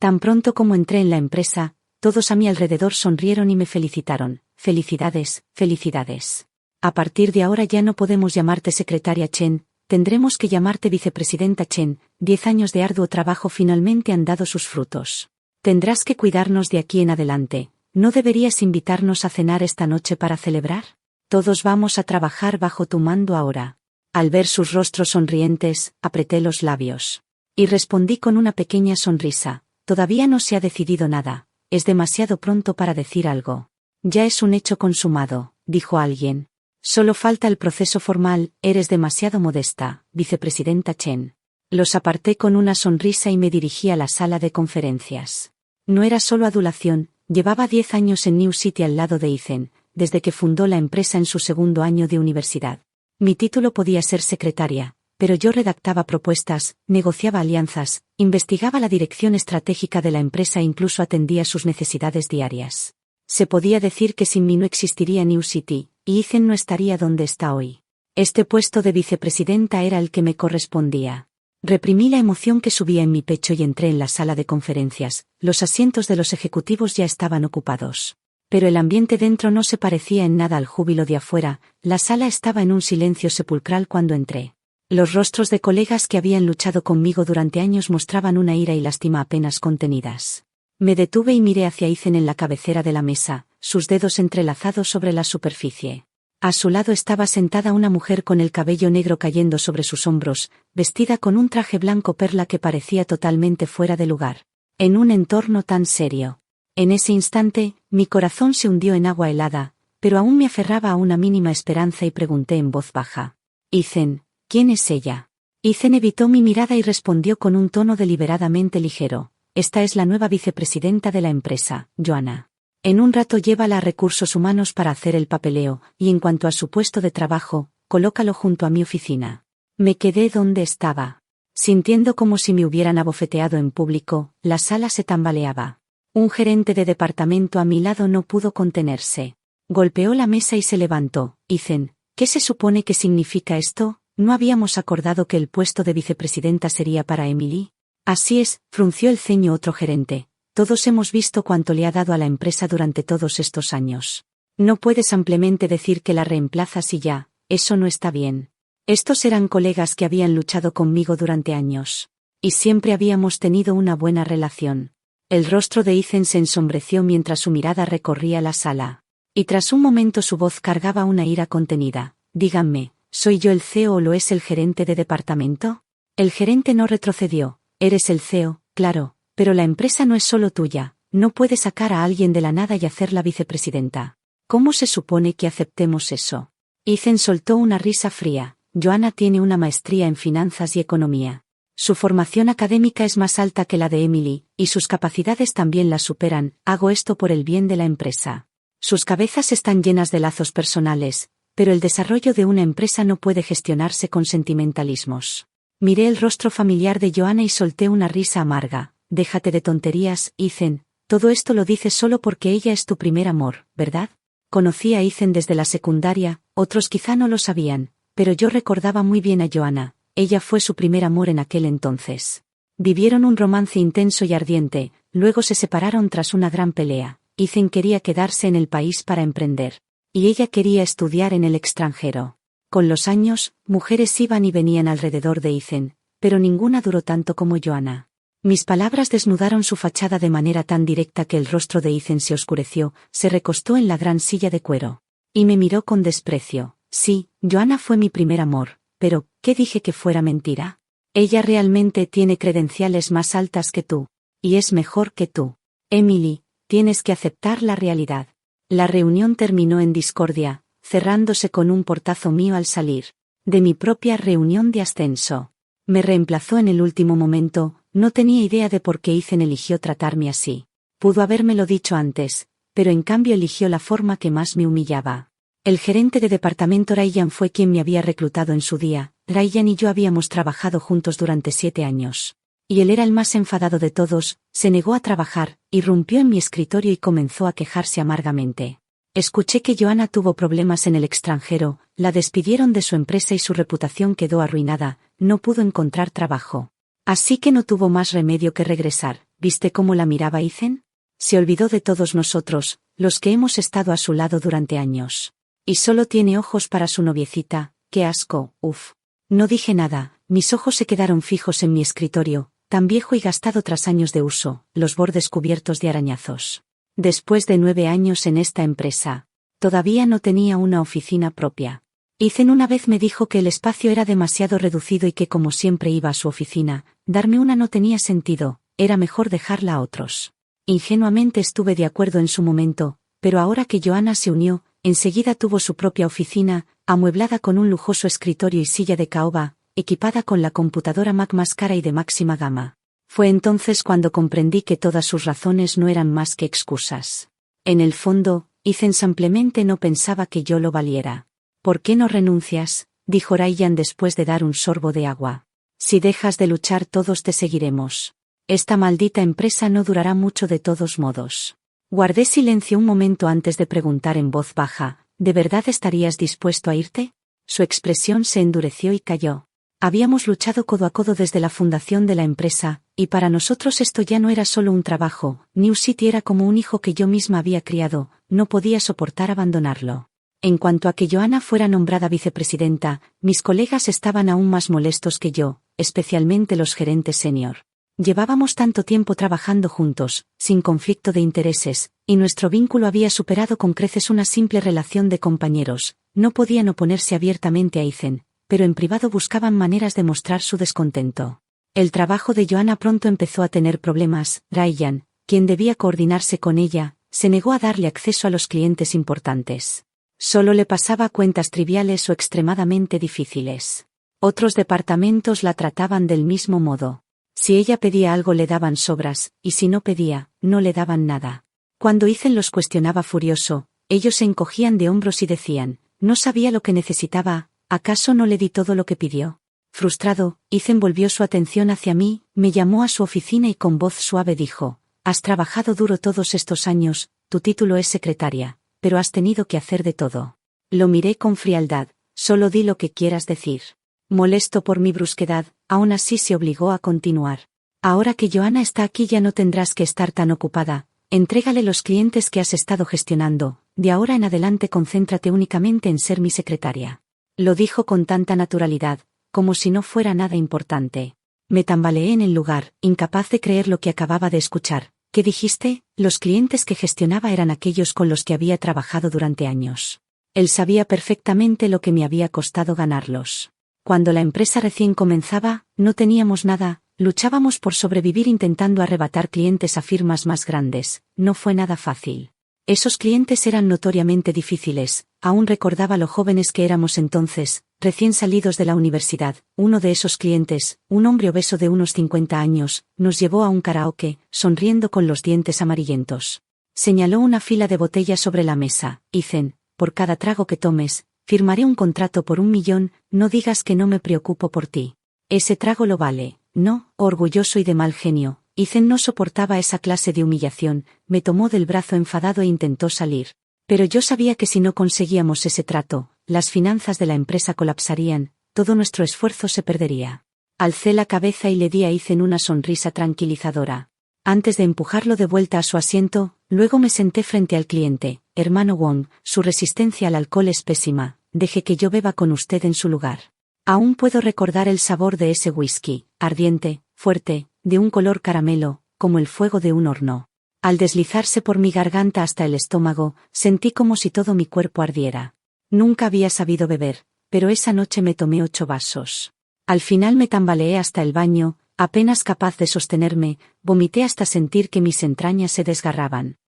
Tan pronto como entré en la empresa, todos a mi alrededor sonrieron y me felicitaron. Felicidades, felicidades. A partir de ahora ya no podemos llamarte secretaria Chen, tendremos que llamarte vicepresidenta Chen. 10 años de arduo trabajo finalmente han dado sus frutos. Tendrás que cuidarnos de aquí en adelante. ¿No deberías invitarnos a cenar esta noche para celebrar? Todos vamos a trabajar bajo tu mando ahora. Al ver sus rostros sonrientes, apreté los labios. Y respondí con una pequeña sonrisa. Todavía no se ha decidido nada. Es demasiado pronto para decir algo. Ya es un hecho consumado, dijo alguien. Solo falta el proceso formal. Eres demasiado modesta, vicepresidenta Chen. Los aparté con una sonrisa y me dirigí a la sala de conferencias. No era solo adulación, llevaba 10 años en New City al lado de Ethan, desde que fundó la empresa en su segundo año de universidad. Mi título podía ser secretaria, pero yo redactaba propuestas, negociaba alianzas, investigaba la dirección estratégica de la empresa e incluso atendía sus necesidades diarias. Se podía decir que sin mí no existiría New City, y Ethan no estaría donde está hoy. Este puesto de vicepresidenta era el que me correspondía. Reprimí la emoción que subía en mi pecho y entré en la sala de conferencias. Los asientos de los ejecutivos ya estaban ocupados. Pero el ambiente dentro no se parecía en nada al júbilo de afuera. La sala estaba en un silencio sepulcral cuando entré. Los rostros de colegas que habían luchado conmigo durante años mostraban una ira y lástima apenas contenidas. Me detuve y miré hacia Ethan en la cabecera de la mesa, sus dedos entrelazados sobre la superficie. A su lado estaba sentada una mujer con el cabello negro cayendo sobre sus hombros, vestida con un traje blanco perla que parecía totalmente fuera de lugar. En un entorno tan serio. En ese instante, mi corazón se hundió en agua helada, pero aún me aferraba a una mínima esperanza y pregunté en voz baja. Ethan, ¿quién es ella? Ethan evitó mi mirada y respondió con un tono deliberadamente ligero. Esta es la nueva vicepresidenta de la empresa, Joanna. En un rato llévala a recursos humanos para hacer el papeleo, y en cuanto a su puesto de trabajo, colócalo junto a mi oficina. Me quedé donde estaba. Sintiendo como si me hubieran abofeteado en público, la sala se tambaleaba. Un gerente de departamento a mi lado no pudo contenerse. Golpeó la mesa y se levantó. Ethan, ¿qué se supone que significa esto? ¿No habíamos acordado que el puesto de vicepresidenta sería para Emily? Así es, frunció el ceño otro gerente. Todos hemos visto cuánto le ha dado a la empresa durante todos estos años. No puedes ampliamente decir que la reemplazas y ya, eso no está bien. Estos eran colegas que habían luchado conmigo durante años. Y siempre habíamos tenido una buena relación. El rostro de Ethan se ensombreció mientras su mirada recorría la sala. Y tras un momento su voz cargaba una ira contenida. Díganme, ¿soy yo el CEO o lo es el gerente de departamento? El gerente no retrocedió. Eres el CEO, claro. Pero la empresa no es solo tuya, no puedes sacar a alguien de la nada y hacerla vicepresidenta. ¿Cómo se supone que aceptemos eso? Ethan soltó una risa fría. Joanna tiene una maestría en finanzas y economía. Su formación académica es más alta que la de Emily, y sus capacidades también la superan. Hago esto por el bien de la empresa. Sus cabezas están llenas de lazos personales, pero el desarrollo de una empresa no puede gestionarse con sentimentalismos. Miré el rostro familiar de Joanna y solté una risa amarga. Déjate de tonterías, Ethan, todo esto lo dices solo porque ella es tu primer amor, ¿verdad? Conocí a Ethan desde la secundaria, otros quizá no lo sabían, pero yo recordaba muy bien a Joanna, ella fue su primer amor en aquel entonces. Vivieron un romance intenso y ardiente, luego se separaron tras una gran pelea. Ethan quería quedarse en el país para emprender, y ella quería estudiar en el extranjero. Con los años, mujeres iban y venían alrededor de Ethan, pero ninguna duró tanto como Joanna. Mis palabras desnudaron su fachada de manera tan directa que el rostro de Ethan se oscureció, se recostó en la gran silla de cuero. Y me miró con desprecio. Sí, Joanna fue mi primer amor, pero, ¿qué dije que fuera mentira? Ella realmente tiene credenciales más altas que tú. Y es mejor que tú. Emily, tienes que aceptar la realidad. La reunión terminó en discordia, cerrándose con un portazo mío al salir. De mi propia reunión de ascenso. Me reemplazó en el último momento. No tenía idea de por qué Ethan eligió tratarme así. Pudo habérmelo dicho antes, pero en cambio eligió la forma que más me humillaba. El gerente de departamento Ryan fue quien me había reclutado en su día. Ryan y yo habíamos trabajado juntos durante 7 años. Y él era el más enfadado de todos, se negó a trabajar, irrumpió en mi escritorio y comenzó a quejarse amargamente. Escuché que Joanna tuvo problemas en el extranjero, la despidieron de su empresa y su reputación quedó arruinada, no pudo encontrar trabajo. Así que no tuvo más remedio que regresar. ¿Viste cómo la miraba Ethan? Se olvidó de todos nosotros, los que hemos estado a su lado durante años. Y solo tiene ojos para su noviecita. ¡Qué asco! Uf. No dije nada, mis ojos se quedaron fijos en mi escritorio, tan viejo y gastado tras años de uso, los bordes cubiertos de arañazos. Después de 9 años en esta empresa, todavía no tenía una oficina propia. Ethan una vez me dijo que el espacio era demasiado reducido y que como siempre iba a su oficina, darme una no tenía sentido, era mejor dejarla a otros. Ingenuamente estuve de acuerdo en su momento, pero ahora que Joanna se unió, enseguida tuvo su propia oficina, amueblada con un lujoso escritorio y silla de caoba, equipada con la computadora Mac más cara y de máxima gama. Fue entonces cuando comprendí que todas sus razones no eran más que excusas. En el fondo, Ethan simplemente no pensaba que yo lo valiera. ¿Por qué no renuncias?, dijo Ryan después de dar un sorbo de agua. Si dejas de luchar todos te seguiremos. Esta maldita empresa no durará mucho de todos modos. Guardé silencio un momento antes de preguntar en voz baja, ¿de verdad estarías dispuesto a irte? Su expresión se endureció y cayó. Habíamos luchado codo a codo desde la fundación de la empresa, y para nosotros esto ya no era solo un trabajo, New City era como un hijo que yo misma había criado, no podía soportar abandonarlo. En cuanto a que Joanna fuera nombrada vicepresidenta, mis colegas estaban aún más molestos que yo, especialmente los gerentes senior. Llevábamos tanto tiempo trabajando juntos, sin conflicto de intereses, y nuestro vínculo había superado con creces una simple relación de compañeros. No podían oponerse abiertamente a Ethan, pero en privado buscaban maneras de mostrar su descontento. El trabajo de Joanna pronto empezó a tener problemas. Ryan, quien debía coordinarse con ella, se negó a darle acceso a los clientes importantes. Solo le pasaba cuentas triviales o extremadamente difíciles. Otros departamentos la trataban del mismo modo. Si ella pedía algo le daban sobras, y si no pedía, no le daban nada. Cuando Ethan los cuestionaba furioso, ellos se encogían de hombros y decían, no sabía lo que necesitaba, ¿acaso no le di todo lo que pidió? Frustrado, Ethan volvió su atención hacia mí, me llamó a su oficina y con voz suave dijo, has trabajado duro todos estos años, tu título es secretaria, pero has tenido que hacer de todo. Lo miré con frialdad, solo di lo que quieras decir. Molesto por mi brusquedad, aún así se obligó a continuar. Ahora que Joanna está aquí ya no tendrás que estar tan ocupada, entrégale los clientes que has estado gestionando, de ahora en adelante concéntrate únicamente en ser mi secretaria. Lo dijo con tanta naturalidad, como si no fuera nada importante. Me tambaleé en el lugar, incapaz de creer lo que acababa de escuchar. ¿Qué dijiste? Los clientes que gestionaba eran aquellos con los que había trabajado durante años. Él sabía perfectamente lo que me había costado ganarlos. Cuando la empresa recién comenzaba, no teníamos nada, luchábamos por sobrevivir intentando arrebatar clientes a firmas más grandes, no fue nada fácil. Esos clientes eran notoriamente difíciles, aún recordaba lo jóvenes que éramos entonces, recién salidos de la universidad. Uno de esos clientes, un hombre obeso de unos 50 años, nos llevó a un karaoke, sonriendo con los dientes amarillentos. Señaló una fila de botellas sobre la mesa. Ethan, por cada trago que tomes, firmaré un contrato por 1 millón, no digas que no me preocupo por ti. Ese trago lo vale. No, orgulloso y de mal genio. Ethan no soportaba esa clase de humillación, me tomó del brazo enfadado e intentó salir. Pero yo sabía que si no conseguíamos ese trato, las finanzas de la empresa colapsarían, todo nuestro esfuerzo se perdería. Alcé la cabeza y le di a Ethan una sonrisa tranquilizadora. Antes de empujarlo de vuelta a su asiento, luego me senté frente al cliente. Hermano Wong, su resistencia al alcohol es pésima, deje que yo beba con usted en su lugar. Aún puedo recordar el sabor de ese whisky, ardiente, fuerte, de un color caramelo, como el fuego de un horno. Al deslizarse por mi garganta hasta el estómago, sentí como si todo mi cuerpo ardiera. Nunca había sabido beber, pero esa noche me tomé 8 vasos. Al final me tambaleé hasta el baño, apenas capaz de sostenerme, vomité hasta sentir que mis entrañas se desgarraban.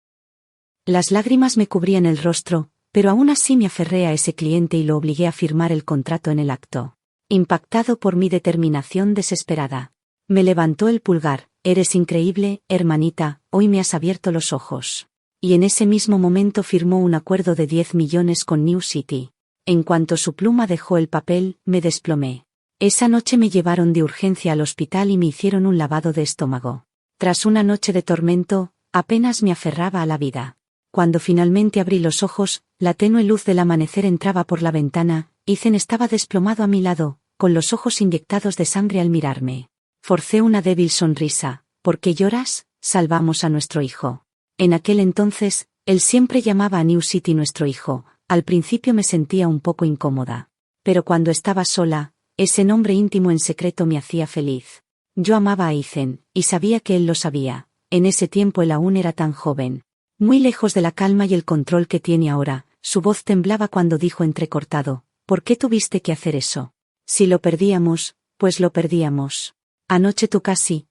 Las lágrimas me cubrían el rostro, pero aún así me aferré a ese cliente y lo obligué a firmar el contrato en el acto. Impactado por mi determinación desesperada. Me levantó el pulgar, eres increíble, hermanita, hoy me has abierto los ojos. Y en ese mismo momento firmó un acuerdo de 10 millones con New City. En cuanto su pluma dejó el papel, me desplomé. Esa noche me llevaron de urgencia al hospital y me hicieron un lavado de estómago. Tras una noche de tormento, apenas me aferraba a la vida. Cuando finalmente abrí los ojos, la tenue luz del amanecer entraba por la ventana, Ethan estaba desplomado a mi lado, con los ojos inyectados de sangre al mirarme. Forcé una débil sonrisa. ¿Por qué lloras? Salvamos a nuestro hijo. En aquel entonces, él siempre llamaba a New City nuestro hijo. Al principio me sentía un poco incómoda. Pero cuando estaba sola, ese nombre íntimo en secreto me hacía feliz. Yo amaba a Ethan, y sabía que él lo sabía. En ese tiempo él aún era tan joven. Muy lejos de la calma y el control que tiene ahora, su voz temblaba cuando dijo entrecortado: ¿por qué tuviste que hacer eso? Si lo perdíamos, pues lo perdíamos. Anoche tú casi,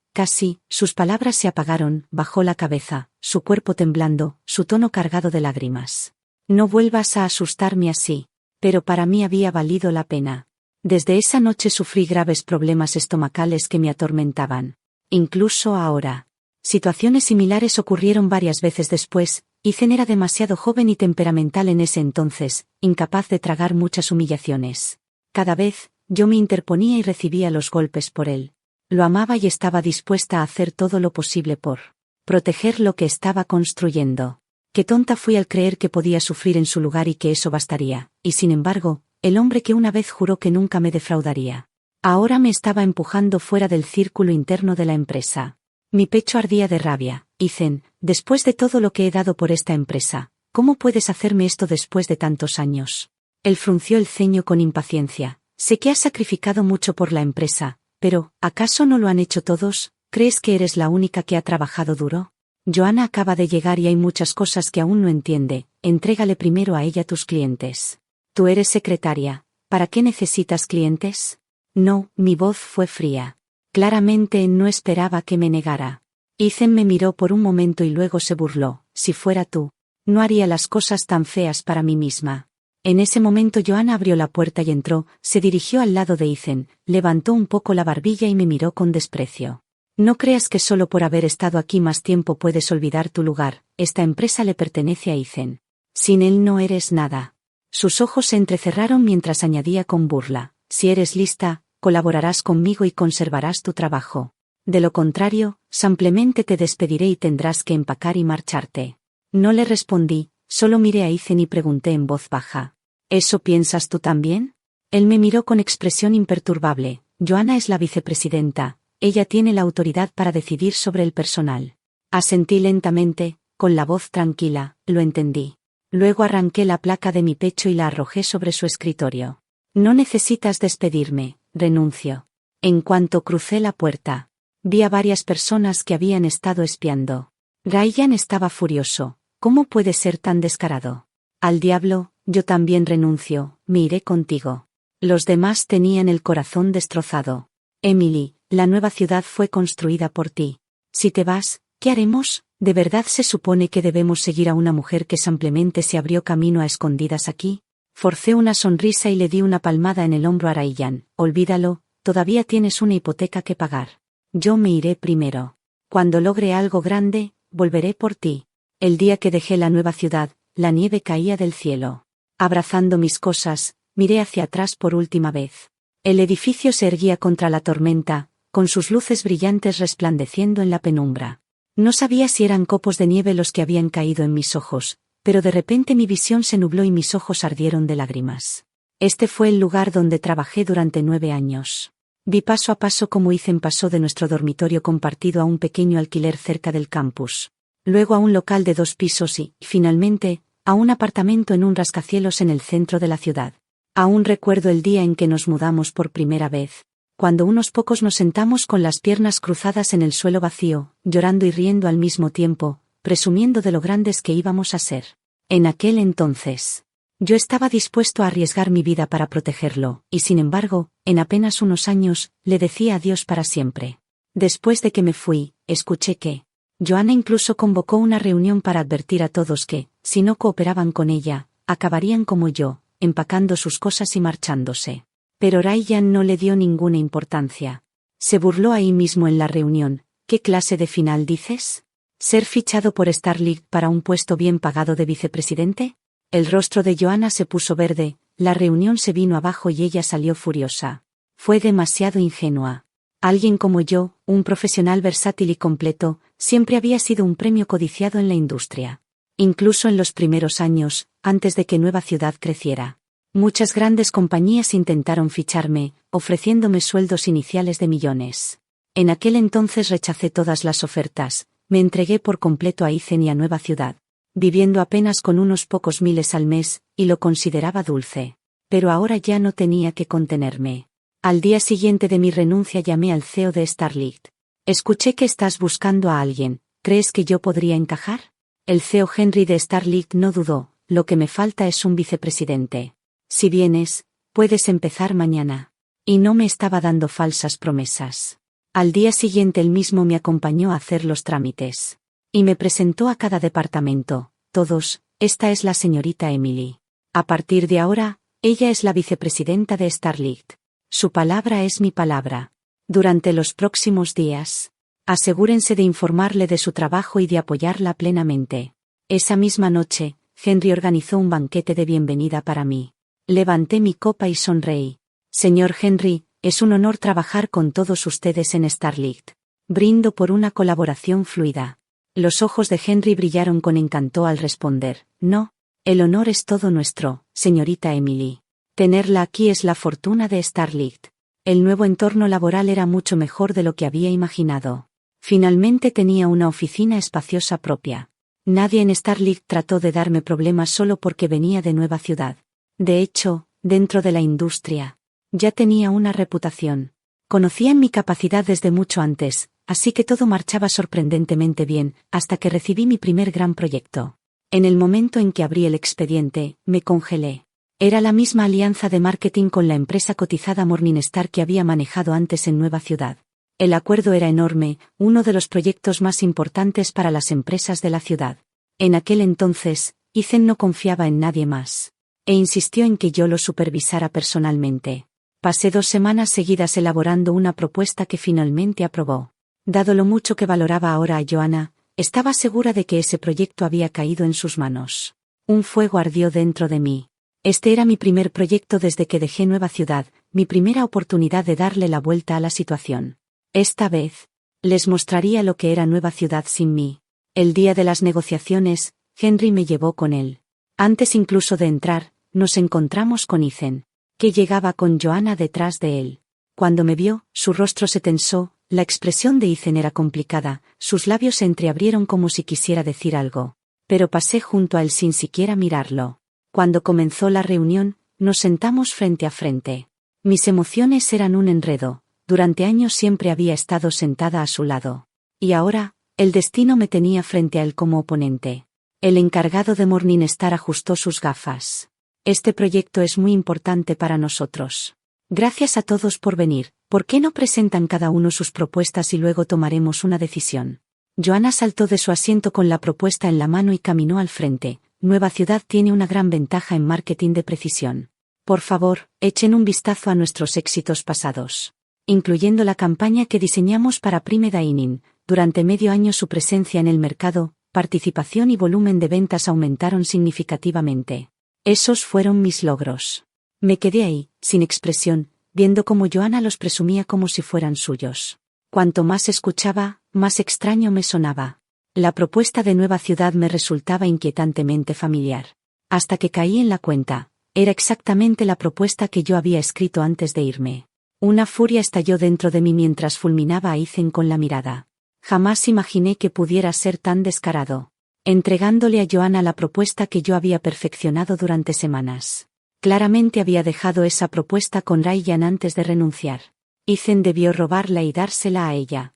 sus palabras se apagaron, bajó la cabeza, su cuerpo temblando, su tono cargado de lágrimas. No vuelvas a asustarme así. Pero para mí había valido la pena. Desde esa noche sufrí graves problemas estomacales que me atormentaban. Incluso ahora. Situaciones similares ocurrieron varias veces después. Ethan era demasiado joven y temperamental en ese entonces, incapaz de tragar muchas humillaciones. Cada vez, yo me interponía y recibía los golpes por él. Lo amaba y estaba dispuesta a hacer todo lo posible por proteger lo que estaba construyendo. Qué tonta fui al creer que podía sufrir en su lugar y que eso bastaría, y sin embargo, el hombre que una vez juró que nunca me defraudaría. Ahora me estaba empujando fuera del círculo interno de la empresa. Mi pecho ardía de rabia. Ethan, después de todo lo que he dado por esta empresa, ¿cómo puedes hacerme esto después de tantos años? Él frunció el ceño con impaciencia. Sé que has sacrificado mucho por la empresa, pero, ¿acaso no lo han hecho todos? ¿Crees que eres la única que ha trabajado duro? Joanna acaba de llegar y hay muchas cosas que aún no entiende. Entrégale primero a ella tus clientes. Tú eres secretaria. ¿Para qué necesitas clientes? No, mi voz fue fría. Claramente no esperaba que me negara. Ethan me miró por un momento y luego se burló. Si fuera tú, no haría las cosas tan feas para mí misma. En ese momento Joanna abrió la puerta y entró, se dirigió al lado de Ethan, levantó un poco la barbilla y me miró con desprecio. No creas que solo por haber estado aquí más tiempo puedes olvidar tu lugar. Esta empresa le pertenece a Ethan. Sin él no eres nada. Sus ojos se entrecerraron mientras añadía con burla: si eres lista, colaborarás conmigo y conservarás tu trabajo. De lo contrario, simplemente te despediré y tendrás que empacar y marcharte. No le respondí, solo miré a Ethan y pregunté en voz baja: ¿eso piensas tú también? Él me miró con expresión imperturbable. Joanna es la vicepresidenta. Ella tiene la autoridad para decidir sobre el personal. Asentí lentamente, con la voz tranquila. Lo entendí. Luego arranqué la placa de mi pecho y la arrojé sobre su escritorio. No necesitas despedirme, renuncio. En cuanto crucé la puerta, vi a varias personas que habían estado espiando. Ryan estaba furioso. ¿Cómo puede ser tan descarado? Al diablo, yo también renuncio, me iré contigo. Los demás tenían el corazón destrozado. Emily, la nueva ciudad fue construida por ti. Si te vas, ¿qué haremos? ¿De verdad se supone que debemos seguir a una mujer que simplemente se abrió camino a escondidas aquí? Forcé una sonrisa y le di una palmada en el hombro a Ryan. Olvídalo, todavía tienes una hipoteca que pagar. Yo me iré primero. Cuando logre algo grande, volveré por ti. El día que dejé la nueva ciudad, la nieve caía del cielo. Abrazando mis cosas, miré hacia atrás por última vez. El edificio se erguía contra la tormenta, con sus luces brillantes resplandeciendo en la penumbra. No sabía si eran copos de nieve los que habían caído en mis ojos, pero de repente mi visión se nubló y mis ojos ardieron de lágrimas. Este fue el lugar donde trabajé durante 9 años. Vi paso a paso cómo Ethan pasó de nuestro dormitorio compartido a un pequeño alquiler cerca del campus. Luego a un local de 2 pisos y, finalmente, a un apartamento en un rascacielos en el centro de la ciudad. Aún recuerdo el día en que nos mudamos por primera vez. Cuando unos pocos nos sentamos con las piernas cruzadas en el suelo vacío, llorando y riendo al mismo tiempo, presumiendo de lo grandes que íbamos a ser. En aquel entonces, yo estaba dispuesto a arriesgar mi vida para protegerlo, y sin embargo, en apenas unos años, le decía adiós para siempre. Después de que me fui, escuché que Joanna incluso convocó una reunión para advertir a todos que, si no cooperaban con ella, acabarían como yo, empacando sus cosas y marchándose. Pero Ryan no le dio ninguna importancia. Se burló ahí mismo en la reunión. ¿Qué clase de final dices? ¿Ser fichado por Starlight para un puesto bien pagado de vicepresidente? El rostro de Joanna se puso verde, la reunión se vino abajo y ella salió furiosa. Fue demasiado ingenua. Alguien como yo, un profesional versátil y completo, siempre había sido un premio codiciado en la industria. Incluso en los primeros años, antes de que Nueva Ciudad creciera. Muchas grandes compañías intentaron ficharme, ofreciéndome sueldos iniciales de millones. En aquel entonces rechacé todas las ofertas, me entregué por completo a Ethan y a Nueva Ciudad, viviendo apenas con unos pocos miles al mes, y lo consideraba dulce. Pero ahora ya no tenía que contenerme. Al día siguiente de mi renuncia llamé al CEO de Starlight. Escuché que estás buscando a alguien, ¿crees que yo podría encajar? El CEO Henry de Starlight no dudó, lo que me falta es un vicepresidente. Si vienes, puedes empezar mañana. Y no me estaba dando falsas promesas. Al día siguiente él mismo me acompañó a hacer los trámites. Y me presentó a cada departamento, todos, esta es la señorita Emily. A partir de ahora, ella es la vicepresidenta de Starlight. Su palabra es mi palabra. Durante los próximos días, asegúrense de informarle de su trabajo y de apoyarla plenamente. Esa misma noche, Henry organizó un banquete de bienvenida para mí. Levanté mi copa y sonreí. Señor Henry, es un honor trabajar con todos ustedes en Starlight. Brindo por una colaboración fluida. Los ojos de Henry brillaron con encanto al responder, no, el honor es todo nuestro, señorita Emily. Tenerla aquí es la fortuna de Starlight. El nuevo entorno laboral era mucho mejor de lo que había imaginado. Finalmente tenía una oficina espaciosa propia. Nadie en Starlight trató de darme problemas solo porque venía de Nueva Ciudad. De hecho, dentro de la industria, ya tenía una reputación. Conocían mi capacidad desde mucho antes, así que todo marchaba sorprendentemente bien, hasta que recibí mi primer gran proyecto. En el momento en que abrí el expediente, me congelé. Era la misma alianza de marketing con la empresa cotizada Morningstar que había manejado antes en Nueva Ciudad. El acuerdo era enorme, uno de los proyectos más importantes para las empresas de la ciudad. En aquel entonces, Ethan no confiaba en nadie más. E insistió en que yo lo supervisara personalmente. Pasé 2 semanas seguidas elaborando una propuesta que finalmente aprobó. Dado lo mucho que valoraba ahora a Joanna, estaba segura de que ese proyecto había caído en sus manos. Un fuego ardió dentro de mí. Este era mi primer proyecto desde que dejé Nueva Ciudad, mi primera oportunidad de darle la vuelta a la situación. Esta vez, les mostraría lo que era Nueva Ciudad sin mí. El día de las negociaciones, Henry me llevó con él. Antes incluso de entrar, nos encontramos con Ethan, que llegaba con Joanna detrás de él. Cuando me vio, su rostro se tensó, la expresión de Ethan era complicada, sus labios se entreabrieron como si quisiera decir algo. Pero pasé junto a él sin siquiera mirarlo. Cuando comenzó la reunión, nos sentamos frente a frente. Mis emociones eran un enredo, durante años siempre había estado sentada a su lado. Y ahora, el destino me tenía frente a él como oponente. El encargado de Morningstar ajustó sus gafas. Este proyecto es muy importante para nosotros. Gracias a todos por venir. ¿Por qué no presentan cada uno sus propuestas y luego tomaremos una decisión? Joanna saltó de su asiento con la propuesta en la mano y caminó al frente. Nueva Ciudad tiene una gran ventaja en marketing de precisión. Por favor, echen un vistazo a nuestros éxitos pasados. Incluyendo la campaña que diseñamos para Prime Dining. Durante medio año su presencia en el mercado, participación y volumen de ventas aumentaron significativamente. Esos fueron mis logros. Me quedé ahí, sin expresión, viendo cómo Joanna los presumía como si fueran suyos. Cuanto más escuchaba, más extraño me sonaba. La propuesta de Nueva Ciudad me resultaba inquietantemente familiar. Hasta que caí en la cuenta, era exactamente la propuesta que yo había escrito antes de irme. Una furia estalló dentro de mí mientras fulminaba a Ethan con la mirada. Jamás imaginé que pudiera ser tan descarado. Entregándole a Joanna la propuesta que yo había perfeccionado durante semanas. Claramente había dejado esa propuesta con Ryan antes de renunciar. Ethan debió robarla y dársela a ella.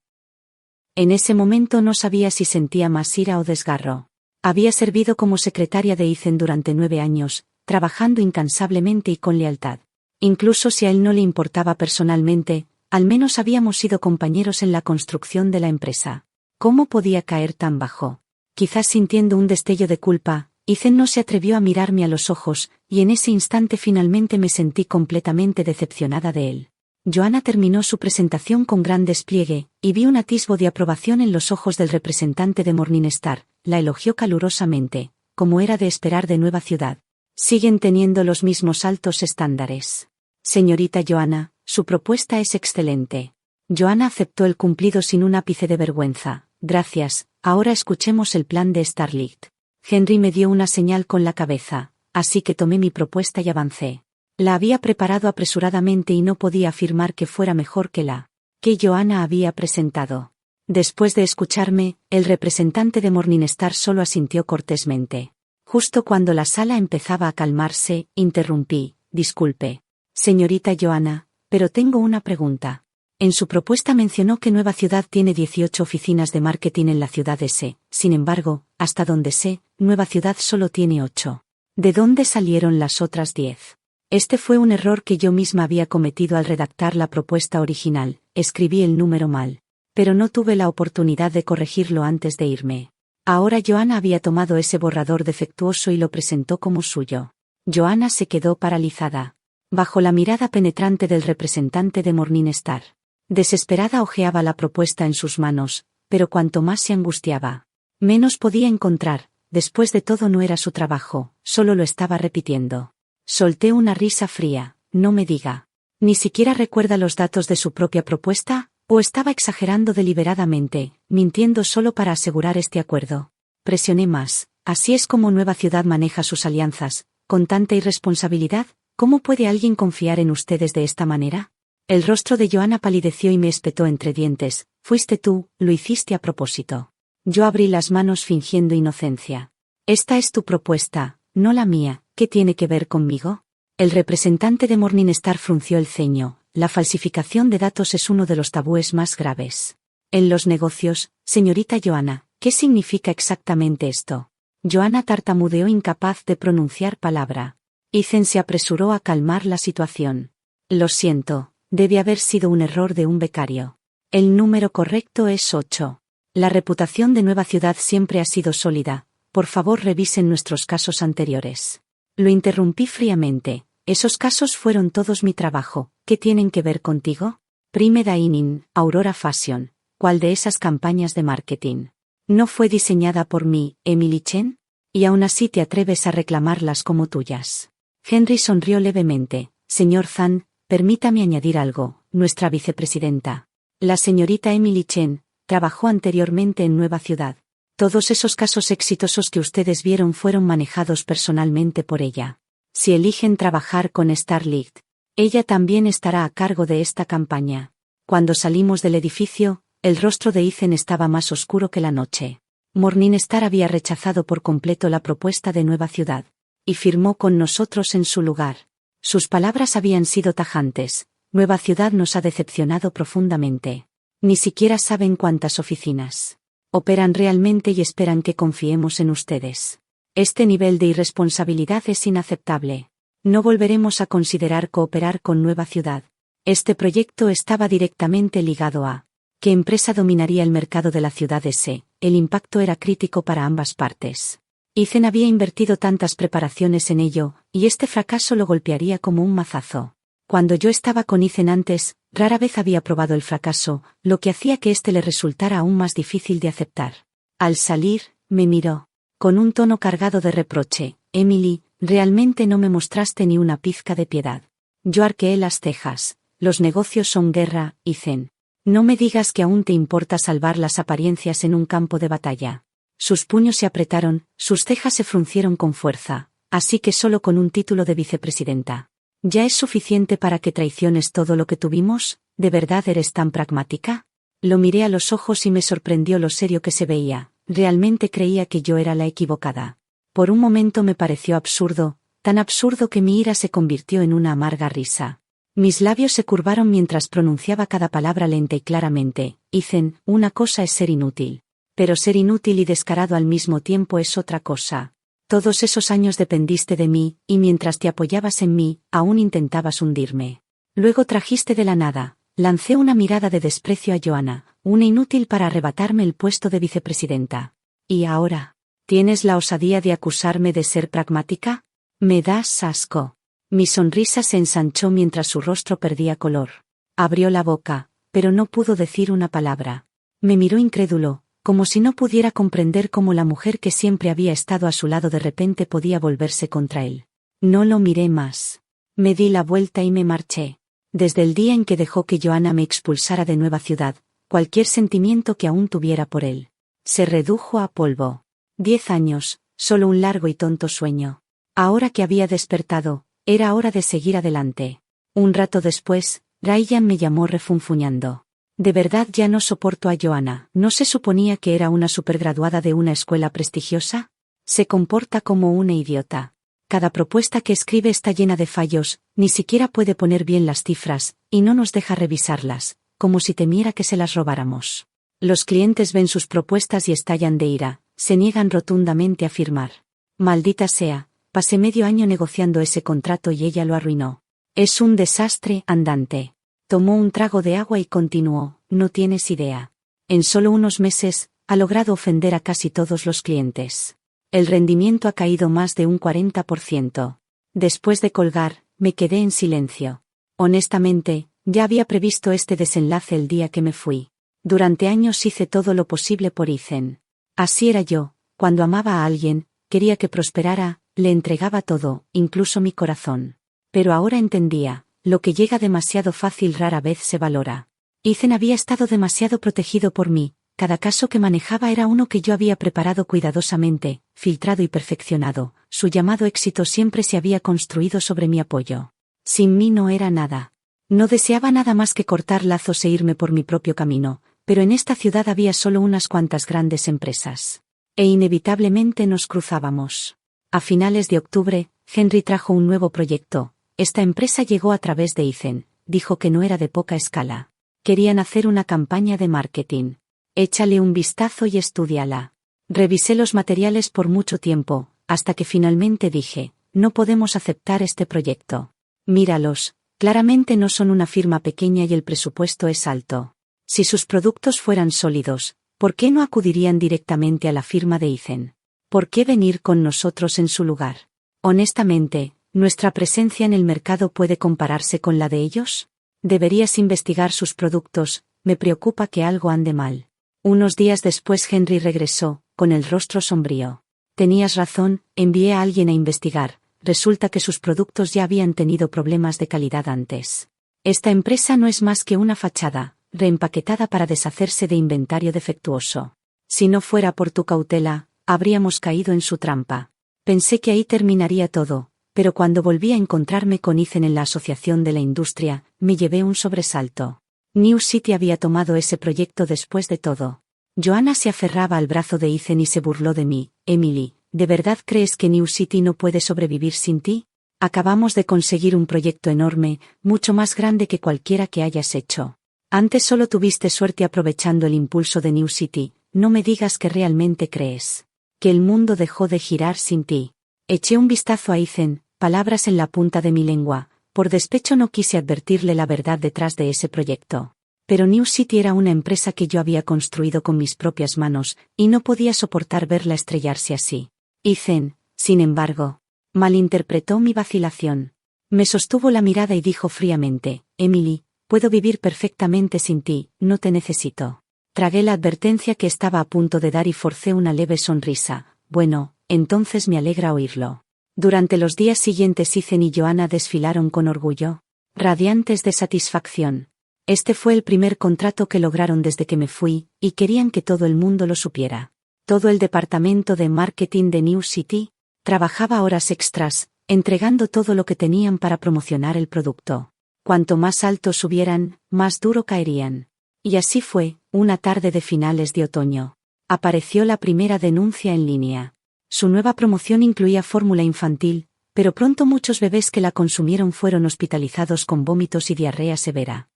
En ese momento no sabía si sentía más ira o desgarro. Había servido como secretaria de Ethan durante 9 años, trabajando incansablemente y con lealtad. Incluso si a él no le importaba personalmente, al menos habíamos sido compañeros en la construcción de la empresa. ¿Cómo podía caer tan bajo? Quizás sintiendo un destello de culpa, Ethan no se atrevió a mirarme a los ojos, y en ese instante finalmente me sentí completamente decepcionada de él. Joanna terminó su presentación con gran despliegue, y vi un atisbo de aprobación en los ojos del representante de Morningstar. La elogió calurosamente, como era de esperar de Nueva Ciudad. Siguen teniendo los mismos altos estándares. Señorita Joanna, su propuesta es excelente. Joanna aceptó el cumplido sin un ápice de vergüenza. Gracias, ahora escuchemos el plan de Starlight. Henry me dio una señal con la cabeza, así que tomé mi propuesta y avancé. La había preparado apresuradamente y no podía afirmar que fuera mejor que la que Joanna había presentado. Después de escucharme, el representante de Morningstar solo asintió cortésmente. Justo cuando la sala empezaba a calmarse, interrumpí: disculpe, señorita Joanna, pero tengo una pregunta. En su propuesta mencionó que Nueva Ciudad tiene 18 oficinas de marketing en la ciudad S. Sin embargo, hasta donde sé, Nueva Ciudad solo tiene 8. ¿De dónde salieron las otras 10? Este fue un error que yo misma había cometido al redactar la propuesta original. Escribí el número mal. Pero no tuve la oportunidad de corregirlo antes de irme. Ahora Joanna había tomado ese borrador defectuoso y lo presentó como suyo. Joanna se quedó paralizada, bajo la mirada penetrante del representante de Morningstar. Desesperada hojeaba la propuesta en sus manos, pero cuanto más se angustiaba, menos podía encontrar. Después de todo no era su trabajo, solo lo estaba repitiendo. Solté una risa fría. No me diga. ¿Ni siquiera recuerda los datos de su propia propuesta? ¿O estaba exagerando deliberadamente, mintiendo solo para asegurar este acuerdo? Presioné más. Así es como Nueva Ciudad maneja sus alianzas, con tanta irresponsabilidad. ¿Cómo puede alguien confiar en ustedes de esta manera? El rostro de Joanna palideció y me espetó entre dientes. Fuiste tú, lo hiciste a propósito. Yo abrí las manos fingiendo inocencia. Esta es tu propuesta, no la mía. ¿Qué tiene que ver conmigo? El representante de Morningstar frunció el ceño. La falsificación de datos es uno de los tabúes más graves en los negocios, señorita Joanna. ¿Qué significa exactamente esto? Joanna tartamudeó, incapaz de pronunciar palabra. Ethan se apresuró a calmar la situación. Lo siento, debe haber sido un error de un becario. El número correcto es 8. La reputación de Nueva Ciudad siempre ha sido sólida. Por favor, revisen nuestros casos anteriores. Lo interrumpí fríamente. Esos casos fueron todos mi trabajo. ¿Qué tienen que ver contigo? Prime Dining, Aurora Fashion. ¿Cuál de esas campañas de marketing no fue diseñada por mí, Emily Chen? Y aún así te atreves a reclamarlas como tuyas. Henry sonrió levemente. Señor Zhang, permítame añadir algo. Nuestra vicepresidenta, la señorita Emily Chen, trabajó anteriormente en Nueva Ciudad. Todos esos casos exitosos que ustedes vieron fueron manejados personalmente por ella. Si eligen trabajar con Starlight, ella también estará a cargo de esta campaña. Cuando salimos del edificio, el rostro de Ethan estaba más oscuro que la noche. Morningstar había rechazado por completo la propuesta de Nueva Ciudad, y firmó con nosotros en su lugar. Sus palabras habían sido tajantes. Nueva Ciudad nos ha decepcionado profundamente. Ni siquiera saben cuántas oficinas operan realmente y esperan que confiemos en ustedes. Este nivel de irresponsabilidad es inaceptable. No volveremos a considerar cooperar con Nueva Ciudad. Este proyecto estaba directamente ligado a ¿qué empresa dominaría el mercado de la ciudad S? El impacto era crítico para ambas partes. Ethan había invertido tantas preparaciones en ello, y este fracaso lo golpearía como un mazazo. Cuando yo estaba con Ethan antes, rara vez había probado el fracaso, lo que hacía que este le resultara aún más difícil de aceptar. Al salir, me miró con un tono cargado de reproche. Emily, realmente no me mostraste ni una pizca de piedad. Yo arqueé las cejas. Los negocios son guerra, Ethan. No me digas que aún te importa salvar las apariencias en un campo de batalla. Sus puños se apretaron, sus cejas se fruncieron con fuerza. Así que solo con un título de vicepresidenta ¿ya es suficiente para que traiciones todo lo que tuvimos? ¿De verdad eres tan pragmática? Lo miré a los ojos y me sorprendió lo serio que se veía. Realmente creía que yo era la equivocada. Por un momento me pareció absurdo, tan absurdo que mi ira se convirtió en una amarga risa. Mis labios se curvaron mientras pronunciaba cada palabra lenta y claramente. Ethan, una cosa es ser inútil. Pero ser inútil y descarado al mismo tiempo es otra cosa. Todos esos años dependiste de mí, y mientras te apoyabas en mí, aún intentabas hundirme. Luego trajiste de la nada. Lancé una mirada de desprecio a Joanna, una inútil para arrebatarme el puesto de vicepresidenta. ¿Y ahora? ¿Tienes la osadía de acusarme de ser pragmática? Me das asco. Mi sonrisa se ensanchó mientras su rostro perdía color. Abrió la boca, pero no pudo decir una palabra. Me miró incrédulo, como si no pudiera comprender cómo la mujer que siempre había estado a su lado de repente podía volverse contra él. No lo miré más. Me di la vuelta y me marché. Desde el día en que dejó que Joanna me expulsara de Nueva Ciudad, cualquier sentimiento que aún tuviera por él se redujo a polvo. 10 años, solo un largo y tonto sueño. Ahora que había despertado, era hora de seguir adelante. Un rato después, Ryan me llamó refunfuñando. De verdad ya no soporto a Joanna. ¿No se suponía que era una supergraduada de una escuela prestigiosa? Se comporta como una idiota. Cada propuesta que escribe está llena de fallos, ni siquiera puede poner bien las cifras, y no nos deja revisarlas, como si temiera que se las robáramos. Los clientes ven sus propuestas y estallan de ira, se niegan rotundamente a firmar. Maldita sea, pasé medio año negociando ese contrato y ella lo arruinó. Es un desastre andante. Tomó un trago de agua y continuó, no tienes idea. En solo unos meses, ha logrado ofender a casi todos los clientes. El rendimiento ha caído más de un 40%. Después de colgar, me quedé en silencio. Honestamente, ya había previsto este desenlace el día que me fui. Durante años hice todo lo posible por Ethan. Así era yo, cuando amaba a alguien, quería que prosperara, le entregaba todo, incluso mi corazón. Pero ahora entendía, lo que llega demasiado fácil rara vez se valora. Ethan había estado demasiado protegido por mí. Cada caso que manejaba era uno que yo había preparado cuidadosamente, filtrado y perfeccionado. Su llamado éxito siempre se había construido sobre mi apoyo. Sin mí no era nada. No deseaba nada más que cortar lazos e irme por mi propio camino, pero en esta ciudad había solo unas cuantas grandes empresas. E inevitablemente nos cruzábamos. A finales de octubre, Henry trajo un nuevo proyecto. Esta empresa llegó a través de Ethan, dijo que no era de poca escala. Querían hacer una campaña de marketing. Échale un vistazo y estúdiala. Revisé los materiales por mucho tiempo, hasta que finalmente dije, no podemos aceptar este proyecto. Míralos, claramente no son una firma pequeña y el presupuesto es alto. Si sus productos fueran sólidos, ¿por qué no acudirían directamente a la firma de Ethan? ¿Por qué venir con nosotros en su lugar? Honestamente, ¿nuestra presencia en el mercado puede compararse con la de ellos? Deberías investigar sus productos, me preocupa que algo ande mal. Unos días después Henry regresó, con el rostro sombrío. Tenías razón, envié a alguien a investigar, resulta que sus productos ya habían tenido problemas de calidad antes. Esta empresa no es más que una fachada, reempaquetada para deshacerse de inventario defectuoso. Si no fuera por tu cautela, habríamos caído en su trampa. Pensé que ahí terminaría todo, pero cuando volví a encontrarme con Ethan en la Asociación de la Industria, me llevé un sobresalto. New City había tomado ese proyecto después de todo. Joanna se aferraba al brazo de Ethan y se burló de mí. Emily, ¿de verdad crees que New City no puede sobrevivir sin ti? Acabamos de conseguir un proyecto enorme, mucho más grande que cualquiera que hayas hecho. Antes solo tuviste suerte aprovechando el impulso de New City, no me digas que realmente crees que el mundo dejó de girar sin ti. Eché un vistazo a Ethan, palabras en la punta de mi lengua. Por despecho no quise advertirle la verdad detrás de ese proyecto. Pero New City era una empresa que yo había construido con mis propias manos, y no podía soportar verla estrellarse así. Ethan, sin embargo, malinterpretó mi vacilación. Me sostuvo la mirada y dijo fríamente, Emily, puedo vivir perfectamente sin ti, no te necesito. Tragué la advertencia que estaba a punto de dar y forcé una leve sonrisa. Bueno, entonces me alegra oírlo. Durante los días siguientes Ethan y Joanna desfilaron con orgullo, radiantes de satisfacción. Este fue el primer contrato que lograron desde que me fui, y querían que todo el mundo lo supiera. Todo el departamento de marketing de New City trabajaba horas extras, entregando todo lo que tenían para promocionar el producto. Cuanto más alto subieran, más duro caerían. Y así fue, una tarde de finales de otoño. Apareció la primera denuncia en línea. Su nueva promoción incluía fórmula infantil, pero pronto muchos bebés que la consumieron fueron hospitalizados con vómitos y diarrea severa.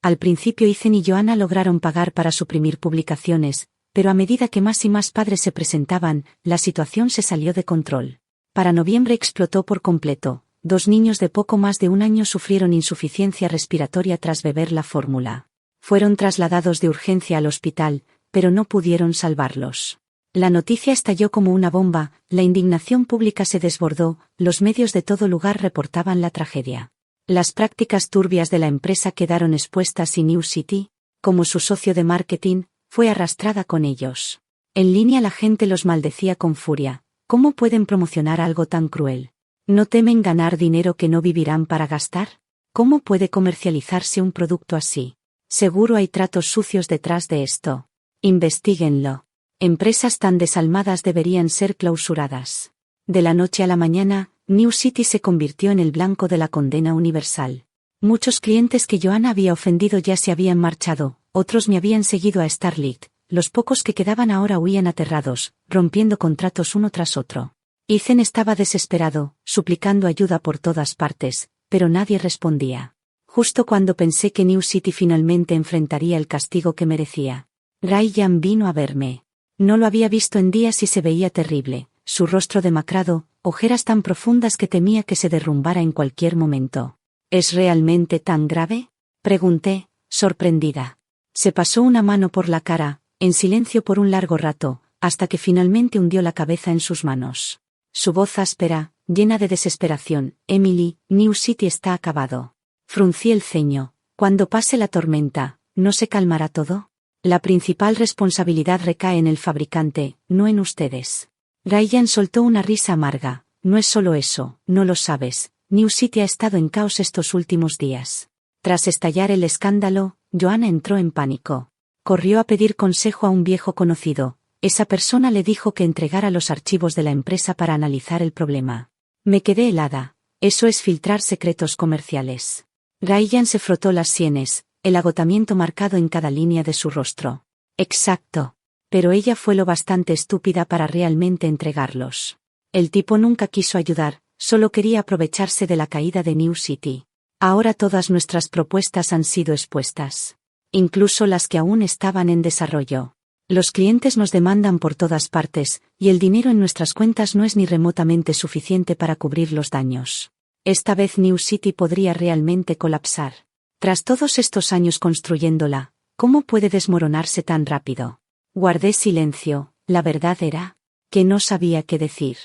Al principio Ethan y Joanna lograron pagar para suprimir publicaciones, pero a medida que más y más padres se presentaban, la situación se salió de control. Para noviembre explotó por completo. 2 niños de poco más de un año sufrieron insuficiencia respiratoria tras beber la fórmula. Fueron trasladados de urgencia al hospital, pero no pudieron salvarlos. La noticia estalló como una bomba, la indignación pública se desbordó, los medios de todo lugar reportaban la tragedia. Las prácticas turbias de la empresa quedaron expuestas y New City, como su socio de marketing, fue arrastrada con ellos. En línea la gente los maldecía con furia. ¿Cómo pueden promocionar algo tan cruel? ¿No temen ganar dinero que no vivirán para gastar? ¿Cómo puede comercializarse un producto así? Seguro hay tratos sucios detrás de esto. Investíguenlo. Empresas tan desalmadas deberían ser clausuradas. De la noche a la mañana, New City se convirtió en el blanco de la condena universal. Muchos clientes que Joanna había ofendido ya se habían marchado, otros me habían seguido a Starlight, los pocos que quedaban ahora huían aterrados, rompiendo contratos uno tras otro. Ethan estaba desesperado, suplicando ayuda por todas partes, pero nadie respondía. Justo cuando pensé que New City finalmente enfrentaría el castigo que merecía, Ryan vino a verme. No lo había visto en días y se veía terrible, su rostro demacrado, ojeras tan profundas que temía que se derrumbara en cualquier momento. ¿Es realmente tan grave?, pregunté, sorprendida. Se pasó una mano por la cara, en silencio por un largo rato, hasta que finalmente hundió la cabeza en sus manos. Su voz áspera, llena de desesperación: Emily, New City está acabado. Fruncí el ceño. Cuando pase la tormenta, ¿no se calmará todo? La principal responsabilidad recae en el fabricante, no en ustedes. Ryan soltó una risa amarga. No es solo eso, no lo sabes. New City ha estado en caos estos últimos días. Tras estallar el escándalo, Joanna entró en pánico. Corrió a pedir consejo a un viejo conocido. Esa persona le dijo que entregara los archivos de la empresa para analizar el problema. Me quedé helada. Eso es filtrar secretos comerciales. Ryan se frotó las sienes, el agotamiento marcado en cada línea de su rostro. Exacto. Pero ella fue lo bastante estúpida para realmente entregarlos. El tipo nunca quiso ayudar, solo quería aprovecharse de la caída de New City. Ahora todas nuestras propuestas han sido expuestas. Incluso las que aún estaban en desarrollo. Los clientes nos demandan por todas partes, y el dinero en nuestras cuentas no es ni remotamente suficiente para cubrir los daños. Esta vez New City podría realmente colapsar. Tras todos estos años construyéndola, ¿cómo puede desmoronarse tan rápido? Guardé silencio. La verdad era que no sabía qué decir.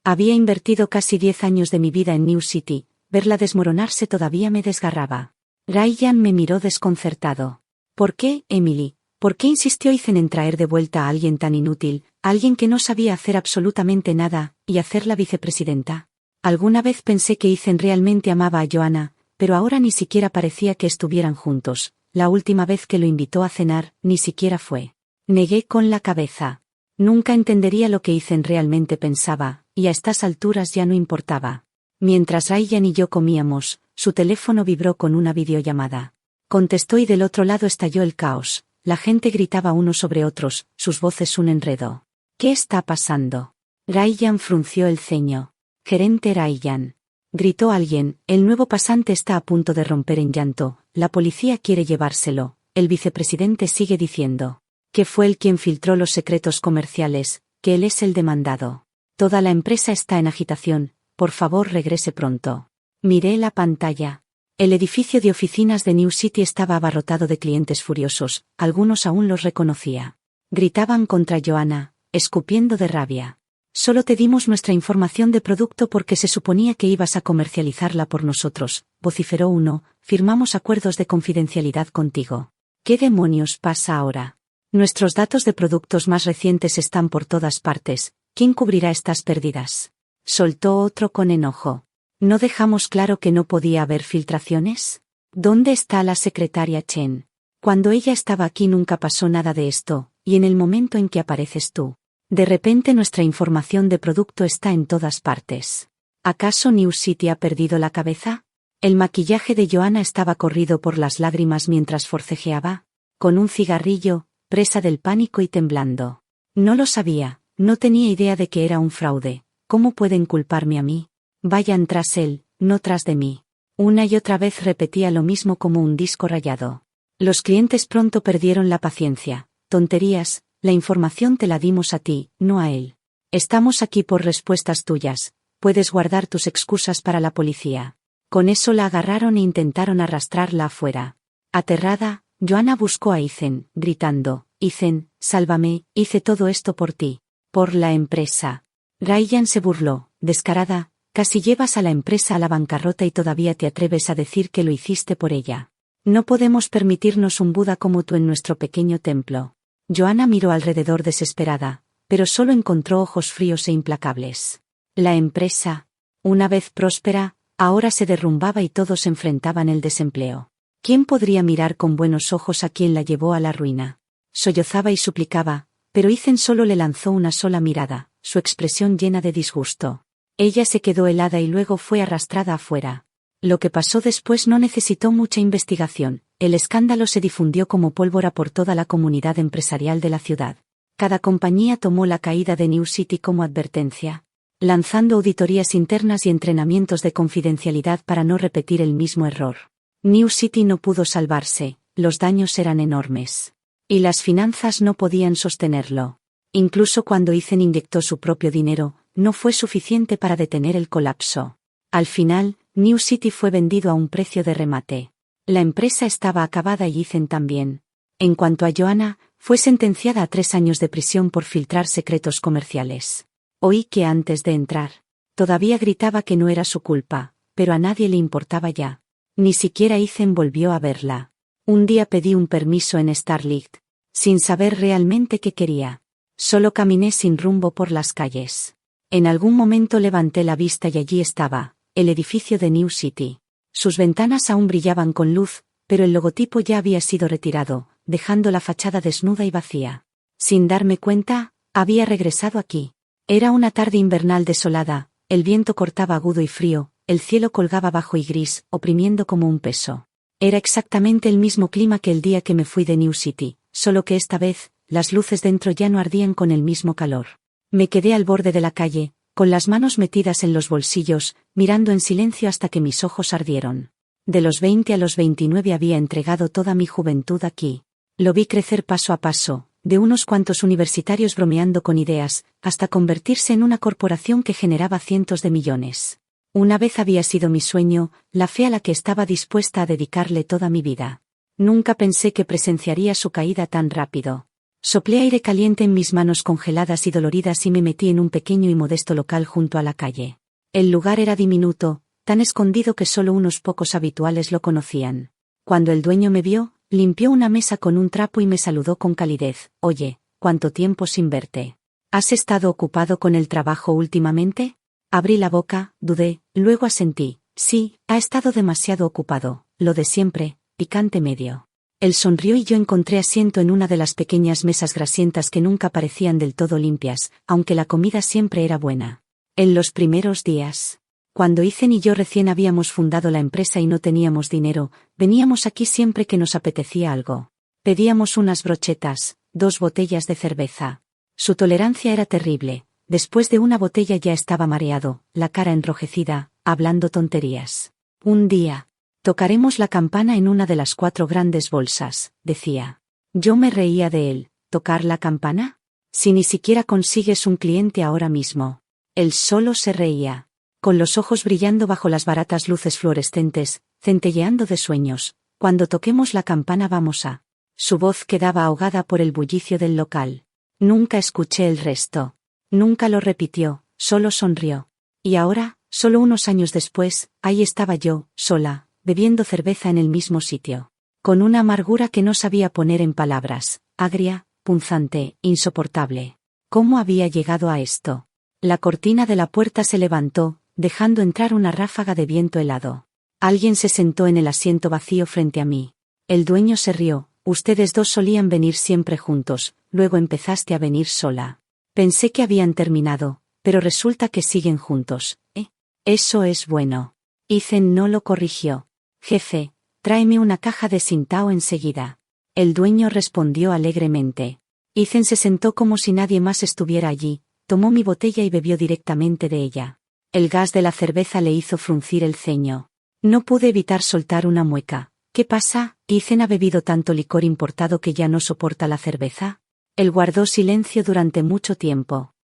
Había invertido casi 10 años de mi vida en New City, verla desmoronarse todavía me desgarraba. Ryan me miró desconcertado. ¿Por qué, Emily? ¿Por qué insistió Ethan en traer de vuelta a alguien tan inútil, alguien que no sabía hacer absolutamente nada, y hacerla vicepresidenta? Alguna vez pensé que Ethan realmente amaba a Joanna, pero ahora ni siquiera parecía que estuvieran juntos. La última vez que lo invitó a cenar, ni siquiera fue. Negué con la cabeza. Nunca entendería lo que Ethan realmente pensaba, y a estas alturas ya no importaba. Mientras Ryan y yo comíamos, su teléfono vibró con una videollamada. Contestó y del otro lado estalló el caos. La gente gritaba unos sobre otros, sus voces un enredo. ¿Qué está pasando? Ryan frunció el ceño. Gerente Ryan. Gritó alguien, el nuevo pasante está a punto de romper en llanto, la policía quiere llevárselo, el vicepresidente sigue diciendo que fue él quien filtró los secretos comerciales, que él es el demandado. Toda la empresa está en agitación, por favor regrese pronto. Miré la pantalla. El edificio de oficinas de New City estaba abarrotado de clientes furiosos, algunos aún los reconocía. Gritaban contra Joanna, escupiendo de rabia. Solo te dimos nuestra información de producto porque se suponía que ibas a comercializarla por nosotros, vociferó uno, firmamos acuerdos de confidencialidad contigo. ¿Qué demonios pasa ahora? Nuestros datos de productos más recientes están por todas partes, ¿quién cubrirá estas pérdidas? Soltó otro con enojo. ¿No dejamos claro que no podía haber filtraciones? ¿Dónde está la secretaria Chen? Cuando ella estaba aquí nunca pasó nada de esto, y en el momento en que apareces tú, de repente nuestra información de producto está en todas partes. ¿Acaso New City ha perdido la cabeza? El maquillaje de Joanna estaba corrido por las lágrimas mientras forcejeaba, con un cigarrillo, presa del pánico y temblando. No lo sabía, no tenía idea de que era un fraude. ¿Cómo pueden culparme a mí? Vayan tras él, no tras de mí. Una y otra vez repetía lo mismo como un disco rayado. Los clientes pronto perdieron la paciencia. Tonterías, la información te la dimos a ti, no a él. Estamos aquí por respuestas tuyas, puedes guardar tus excusas para la policía. Con eso la agarraron e intentaron arrastrarla afuera. Aterrada, Joanna buscó a Ethan, gritando, Ethan, sálvame, hice todo esto por ti, por la empresa. Ryan se burló, descarada, casi llevas a la empresa a la bancarrota y todavía te atreves a decir que lo hiciste por ella. No podemos permitirnos un Buda como tú en nuestro pequeño templo. Joanna miró alrededor desesperada, pero solo encontró ojos fríos e implacables. La empresa, una vez próspera, ahora se derrumbaba y todos enfrentaban el desempleo. ¿Quién podría mirar con buenos ojos a quien la llevó a la ruina? Sollozaba y suplicaba, pero Ethan solo le lanzó una sola mirada, su expresión llena de disgusto. Ella se quedó helada y luego fue arrastrada afuera. Lo que pasó después no necesitó mucha investigación. El escándalo se difundió como pólvora por toda la comunidad empresarial de la ciudad. Cada compañía tomó la caída de New City como advertencia, lanzando auditorías internas y entrenamientos de confidencialidad para no repetir el mismo error. New City no pudo salvarse, los daños eran enormes. Y las finanzas no podían sostenerlo. Incluso cuando Ethan inyectó su propio dinero, no fue suficiente para detener el colapso. Al final, New City fue vendido a un precio de remate. La empresa estaba acabada y Ethan también. En cuanto a Joanna, fue sentenciada a 3 años de prisión por filtrar secretos comerciales. Oí que antes de entrar, todavía gritaba que no era su culpa, pero a nadie le importaba ya. Ni siquiera Ethan volvió a verla. Un día pedí un permiso en Starlight, sin saber realmente qué quería. Solo caminé sin rumbo por las calles. En algún momento levanté la vista y allí estaba, el edificio de New City. Sus ventanas aún brillaban con luz, pero el logotipo ya había sido retirado, dejando la fachada desnuda y vacía. Sin darme cuenta, había regresado aquí. Era una tarde invernal desolada, el viento cortaba agudo y frío, el cielo colgaba bajo y gris, oprimiendo como un peso. Era exactamente el mismo clima que el día que me fui de New City, solo que esta vez, las luces dentro ya no ardían con el mismo calor. Me quedé al borde de la calle, con las manos metidas en los bolsillos, mirando en silencio hasta que mis ojos ardieron. De los 20 a los 29 había entregado toda mi juventud aquí. Lo vi crecer paso a paso, de unos cuantos universitarios bromeando con ideas, hasta convertirse en una corporación que generaba cientos de millones. Una vez había sido mi sueño, la fe a la que estaba dispuesta a dedicarle toda mi vida. Nunca pensé que presenciaría su caída tan rápido. Soplé aire caliente en mis manos congeladas y doloridas y me metí en un pequeño y modesto local junto a la calle. El lugar era diminuto, tan escondido que solo unos pocos habituales lo conocían. Cuando el dueño me vio, limpió una mesa con un trapo y me saludó con calidez. «Oye, ¿cuánto tiempo sin verte? ¿Has estado ocupado con el trabajo últimamente?» Abrí la boca, dudé, luego asentí. «Sí, ha estado demasiado ocupado, lo de siempre, picante medio». Él sonrió y yo encontré asiento en una de las pequeñas mesas grasientas que nunca parecían del todo limpias, aunque la comida siempre era buena. En los primeros días, cuando Ethan y yo recién habíamos fundado la empresa y no teníamos dinero, veníamos aquí siempre que nos apetecía algo. Pedíamos unas brochetas, 2 botellas de cerveza. Su tolerancia era terrible. Después de una botella ya estaba mareado, la cara enrojecida, hablando tonterías. Un día, tocaremos la campana en una de las 4 grandes bolsas, decía. Yo me reía de él. ¿Tocar la campana? Si ni siquiera consigues un cliente ahora mismo. Él solo se reía, con los ojos brillando bajo las baratas luces fluorescentes, centelleando de sueños. Cuando toquemos la campana vamos a... Su voz quedaba ahogada por el bullicio del local. Nunca escuché el resto. Nunca lo repitió, solo sonrió. Y ahora, solo unos años después, ahí estaba yo, sola, bebiendo cerveza en el mismo sitio. Con una amargura que no sabía poner en palabras, agria, punzante, insoportable. ¿Cómo había llegado a esto? La cortina de la puerta se levantó, dejando entrar una ráfaga de viento helado. Alguien se sentó en el asiento vacío frente a mí. El dueño se rió. Ustedes dos solían venir siempre juntos, luego empezaste a venir sola. Pensé que habían terminado, pero resulta que siguen juntos, ¿eh? Eso es bueno. Ethan no lo corrigió. Jefe, tráeme una caja de Sintao enseguida. El dueño respondió alegremente. Ethan se sentó como si nadie más estuviera allí, tomó mi botella y bebió directamente de ella. El gas de la cerveza le hizo fruncir el ceño. No pude evitar soltar una mueca. ¿Qué pasa? ¿Ethan ha bebido tanto licor importado que ya no soporta la cerveza? Él guardó silencio durante mucho tiempo.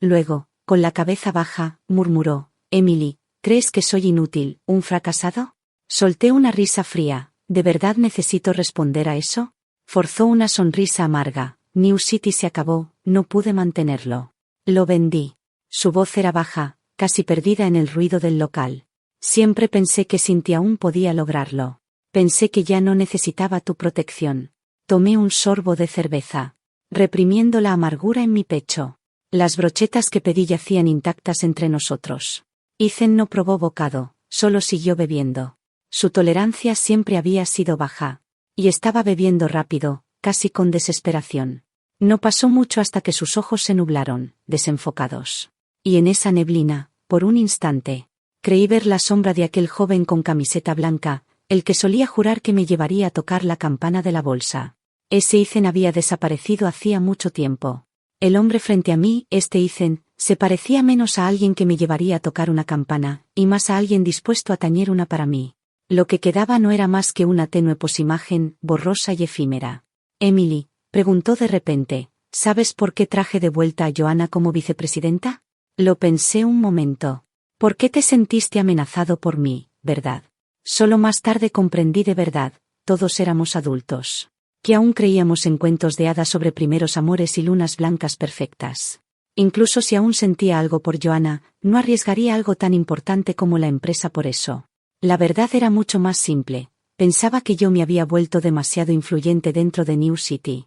Luego, con la cabeza baja, murmuró, Emily, ¿crees que soy inútil, un fracasado? Solté una risa fría. ¿De verdad necesito responder a eso? Forzó una sonrisa amarga. New City se acabó, no pude mantenerlo. Lo vendí. Su voz era baja, casi perdida en el ruido del local. Siempre pensé que sin ti aún podía lograrlo. Pensé que ya no necesitaba tu protección. Tomé un sorbo de cerveza, reprimiendo la amargura en mi pecho. Las brochetas que pedí yacían intactas entre nosotros. Ethan no probó bocado, solo siguió bebiendo. Su tolerancia siempre había sido baja. Y estaba bebiendo rápido, casi con desesperación. No pasó mucho hasta que sus ojos se nublaron, desenfocados. Y en esa neblina, por un instante, Creí ver la sombra de aquel joven con camiseta blanca, el que solía jurar que me llevaría a tocar la campana de la bolsa. Ese Ethan había desaparecido hacía mucho tiempo. El hombre frente a mí, este Ethan, se parecía menos a alguien que me llevaría a tocar una campana, y más a alguien dispuesto a tañer una para mí. Lo que quedaba no era más que una tenue posimagen, borrosa y efímera. Emily, preguntó de repente, ¿sabes por qué traje de vuelta a Joanna como vicepresidenta? Lo pensé un momento. ¿Por qué te sentiste amenazado por mí, verdad? Solo más tarde comprendí de verdad, todos éramos adultos. Que aún creíamos en cuentos de hadas sobre primeros amores y lunas blancas perfectas. Incluso si aún sentía algo por Joanna, no arriesgaría algo tan importante como la empresa por eso. La verdad era mucho más simple. Pensaba que yo me había vuelto demasiado influyente dentro de New City.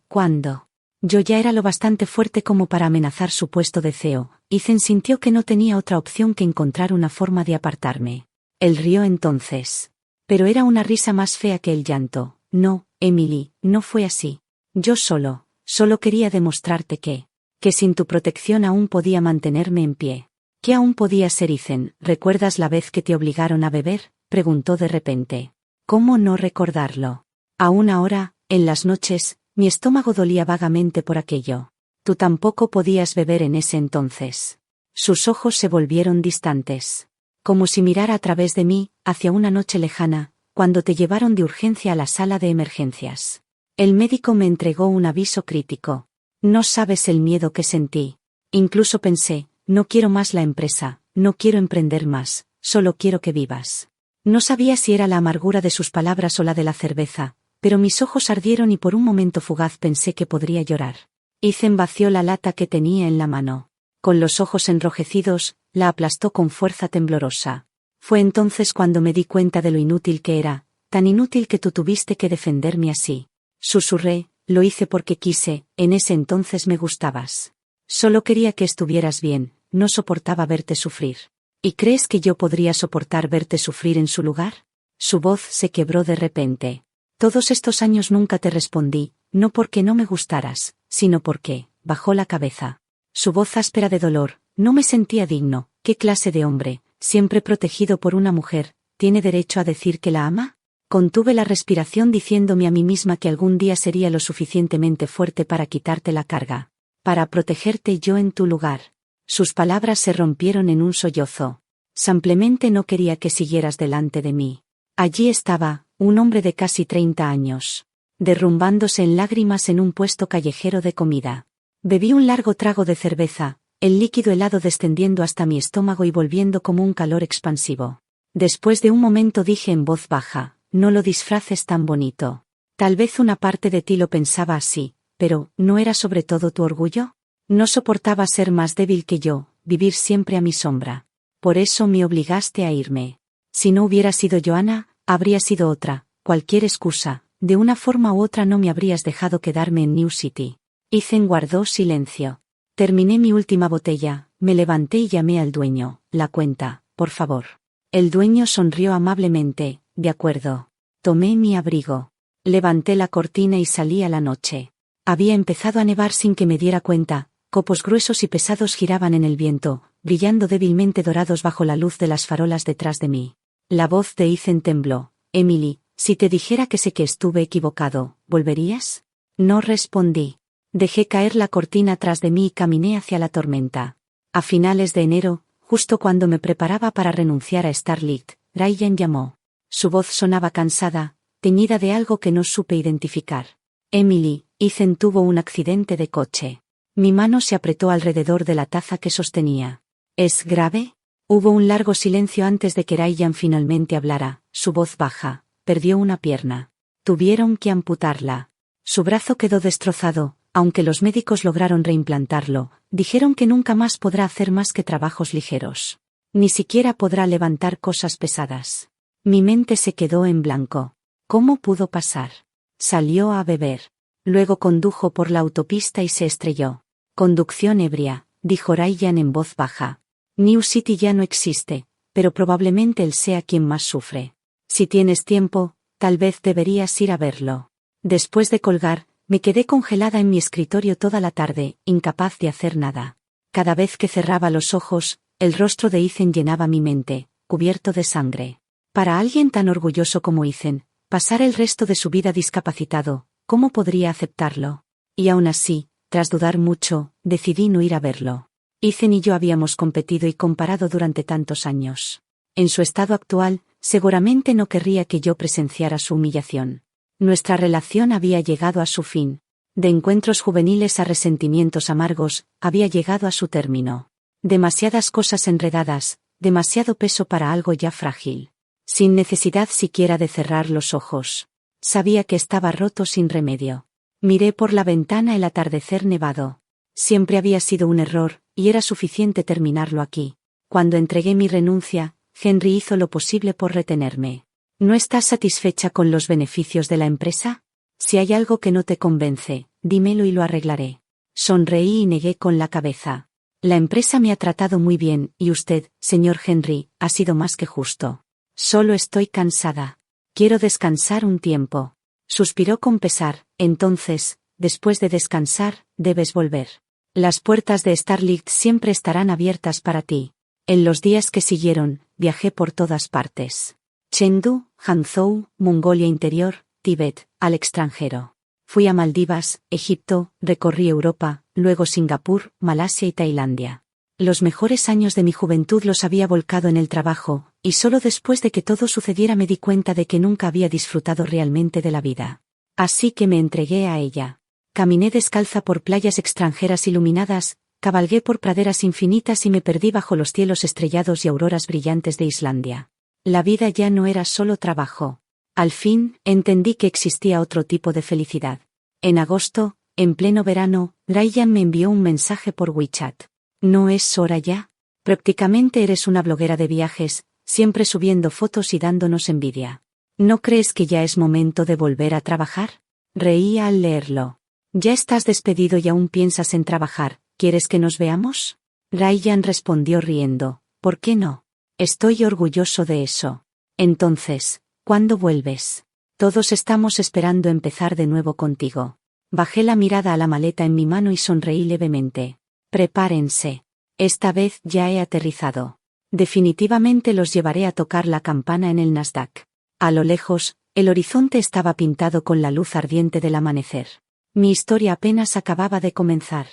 ¿Cuándo? Yo ya era lo bastante fuerte como para amenazar su puesto de CEO. Ethan sintió que no tenía otra opción que encontrar una forma de apartarme. Él rió entonces. Pero era una risa más fea que el llanto. No, Emily, no fue así. Yo solo quería demostrarte que sin tu protección aún podía mantenerme en pie. ¿Qué aún podía ser Ethan? ¿Recuerdas la vez que te obligaron a beber? Preguntó de repente. ¿Cómo no recordarlo? Aún ahora, en las noches, mi estómago dolía vagamente por aquello. Tú tampoco podías beber en ese entonces. Sus ojos se volvieron distantes. Como si mirara a través de mí, hacia una noche lejana, cuando te llevaron de urgencia a la sala de emergencias. El médico me entregó un aviso crítico. No sabes el miedo que sentí. Incluso pensé, no quiero más la empresa, no quiero emprender más, solo quiero que vivas. No sabía si era la amargura de sus palabras o la de la cerveza, pero mis ojos ardieron y por un momento fugaz pensé que podría llorar. Ethan vació la lata que tenía en la mano. Con los ojos enrojecidos, la aplastó con fuerza temblorosa. Fue entonces cuando me di cuenta de lo inútil que era, tan inútil que tú tuviste que defenderme así. Susurré, lo hice porque quise, en ese entonces me gustabas. Solo quería que estuvieras bien, no soportaba verte sufrir. ¿Y crees que yo podría soportar verte sufrir en su lugar? Su voz se quebró de repente. Todos estos años nunca te respondí, no porque no me gustaras, sino porque, bajó la cabeza. Su voz áspera de dolor, no me sentía digno. ¿Qué clase de hombre, siempre protegido por una mujer, tiene derecho a decir que la ama? Contuve la respiración diciéndome a mí misma que algún día sería lo suficientemente fuerte para quitarte la carga. Para protegerte yo en tu lugar. Sus palabras se rompieron en un sollozo. Simplemente no quería que siguieras delante de mí. Allí estaba, un hombre de casi 30 años. Derrumbándose en lágrimas en un puesto callejero de comida. Bebí un largo trago de cerveza, el líquido helado descendiendo hasta mi estómago y volviendo como un calor expansivo. Después de un momento dije en voz baja, no lo disfraces tan bonito. Tal vez una parte de ti lo pensaba así, pero, ¿no era sobre todo tu orgullo? No soportaba ser más débil que yo, vivir siempre a mi sombra. Por eso me obligaste a irme. Si no hubiera sido Joanna, habría sido otra, cualquier excusa, de una forma u otra no me habrías dejado quedarme en New City. Ethan guardó silencio. Terminé mi última botella, me levanté y llamé al dueño, la cuenta, por favor. El dueño sonrió amablemente, de acuerdo. Tomé mi abrigo. Levanté la cortina y salí a la noche. Había empezado a nevar sin que me diera cuenta, copos gruesos y pesados giraban en el viento, brillando débilmente dorados bajo la luz de las farolas detrás de mí. La voz de Ethan tembló. Emily, si te dijera que sé que estuve equivocado, ¿volverías? No respondí. Dejé caer la cortina tras de mí y caminé hacia la tormenta. A finales de enero, justo cuando me preparaba para renunciar a Starlight, Ryan llamó. Su voz sonaba cansada, teñida de algo que no supe identificar. Emily, Ethan tuvo un accidente de coche. Mi mano se apretó alrededor de la taza que sostenía. ¿Es grave? Hubo un largo silencio antes de que Ryan finalmente hablara, su voz baja. Perdió una pierna. Tuvieron que amputarla. Su brazo quedó destrozado, aunque los médicos lograron reimplantarlo, dijeron que nunca más podrá hacer más que trabajos ligeros. Ni siquiera podrá levantar cosas pesadas. Mi mente se quedó en blanco. ¿Cómo pudo pasar? Salió a beber. Luego condujo por la autopista y se estrelló. Conducción ebria, dijo Ryan en voz baja. New City ya no existe, pero probablemente él sea quien más sufre. Si tienes tiempo, tal vez deberías ir a verlo. Después de colgar, me quedé congelada en mi escritorio toda la tarde, incapaz de hacer nada. Cada vez que cerraba los ojos, El rostro de Ethan llenaba mi mente, cubierto de sangre. Para alguien tan orgulloso como Ethan, pasar el resto de su vida discapacitado, ¿cómo podría aceptarlo? Y aún así, tras dudar mucho, decidí no ir a verlo. Ethan y yo habíamos competido y comparado durante tantos años. En su estado actual, seguramente no querría que yo presenciara su humillación. Nuestra relación había llegado a su fin. De encuentros juveniles a resentimientos amargos, había llegado a su término. Demasiadas cosas enredadas, demasiado peso para algo ya frágil. Sin necesidad siquiera de cerrar los ojos. Sabía que estaba roto sin remedio. Miré por la ventana el atardecer nevado. Siempre había sido un error, y era suficiente terminarlo aquí. Cuando entregué mi renuncia, Henry hizo lo posible por retenerme. ¿No estás satisfecha con los beneficios de la empresa? Si hay algo que no te convence, dímelo y lo arreglaré. Sonreí y negué con la cabeza. La empresa me ha tratado muy bien, y usted, señor Henry, ha sido más que justo. Solo estoy cansada. Quiero descansar un tiempo. Suspiró con pesar. Entonces, después de descansar, debes volver. Las puertas de Starlight siempre estarán abiertas para ti. En los días que siguieron, viajé por todas partes. Chengdu, Hangzhou, Mongolia Interior, Tíbet, al extranjero. Fui a Maldivas, Egipto, recorrí Europa, luego Singapur, Malasia y Tailandia. Los mejores años de mi juventud los había volcado en el trabajo, y solo después de que todo sucediera me di cuenta de que nunca había disfrutado realmente de la vida. Así que me entregué a ella. Caminé descalza por playas extranjeras iluminadas, cabalgué por praderas infinitas y me perdí bajo los cielos estrellados y auroras brillantes de Islandia. La vida ya no era solo trabajo. Al fin, entendí que existía otro tipo de felicidad. En agosto, en pleno verano, Ryan me envió un mensaje por WeChat. ¿No es hora ya? Prácticamente eres una bloguera de viajes, siempre subiendo fotos y dándonos envidia. ¿No crees que ya es momento de volver a trabajar? Reía al leerlo. Ya estás despedido y aún piensas en trabajar, ¿quieres que nos veamos? Ryan respondió riendo, ¿por qué no? Estoy orgulloso de eso. Entonces, ¿cuándo vuelves? Todos estamos esperando empezar de nuevo contigo. Bajé la mirada a la maleta en mi mano y sonreí levemente. Prepárense. Esta vez ya he aterrizado. Definitivamente los llevaré a tocar la campana en el Nasdaq. A lo lejos, el horizonte estaba pintado con la luz ardiente del amanecer. Mi historia apenas acababa de comenzar.